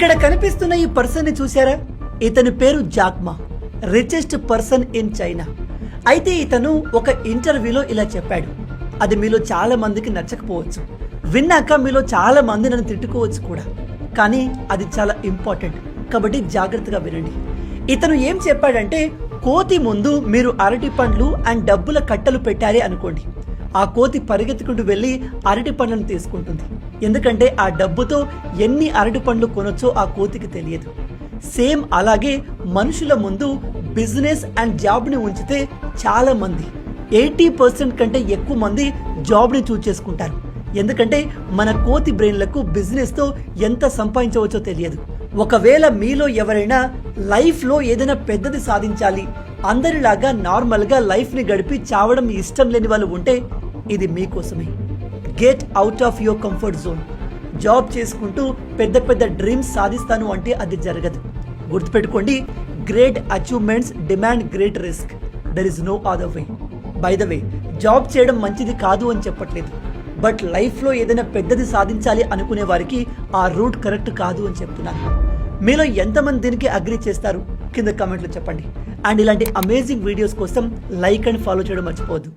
ఇక్కడ కనిపిస్తున్న ఈ పర్సన్ ని చూసారా? ఇతని పేరు Jack Ma, richest person in China. అయితే ఇతను ఒక ఇంటర్వ్యూలో ఇలా చెప్పాడు. అది మీలో చాలా మందికి నచ్చకపోవచ్చు, విన్నాక మీలో చాలా మంది నన్ను తిట్టుకోవచ్చు కూడా, కానీ అది చాలా ఇంపార్టెంట్ కాబట్టి జాగ్రత్తగా వినండి. ఇతను ఏం చెప్పాడంటే, కోతి ముందు మీరు అరటి పండ్లు అండ్ డబ్బుల కట్టలు పెట్టారే అనుకోండి, ఆ కోతి పరిగెత్తుకుంటూ వెళ్ళి అరటి పండ్లను తీసుకుంటుంది. ఎందుకంటే ఆ డబ్బుతో ఎన్ని అరటి పండ్లు కొనొచ్చో ఆ కోతికి తెలియదు. సేమ్ అలాగే మనుషుల ముందు బిజినెస్ అండ్ జాబ్ని ఉంచితే చాలా మంది 80% కంటే ఎక్కువ మంది జాబ్ని చూస్ చేసుకుంటారు. ఎందుకంటే మన కోతి బ్రెయిన్లకు బిజినెస్తో ఎంత సంపాదించవచ్చో తెలియదు. ఒకవేళ మీలో ఎవరైనా లైఫ్లో ఏదైనా పెద్దది సాధించాలి, అందరిలాగా నార్మల్గా లైఫ్ని గడిపి చావడం ఇష్టం లేని వాళ్ళు ఉంటే ఇది మీకోసమే. Get out of your comfort zone. Job చేసుకుంటూ పెద్ద పెద్ద డ్రీమ్స్ సాధిస్తాను అంటే అది జరగదు. గుర్తుపెట్టుకోండి, great achievements demand great risk. There is no other way. By the way, job చేయడం మంచిది కాదు అని చెప్పట్లేదు, బట్ లైఫ్లో ఏదైనా పెద్దది సాధించాలి అనుకునే వారికి ఆ రూట్ కరెక్ట్ కాదు అని చెప్తున్నాను. మీలో ఎంతమంది దీనికి అగ్రీ చేస్తారు కింద కామెంట్లో చెప్పండి. అండ్ ఇలాంటి అమేజింగ్ వీడియోస్ కోసం లైక్ అండ్ ఫాలో చేయడం మర్చిపోవద్దు.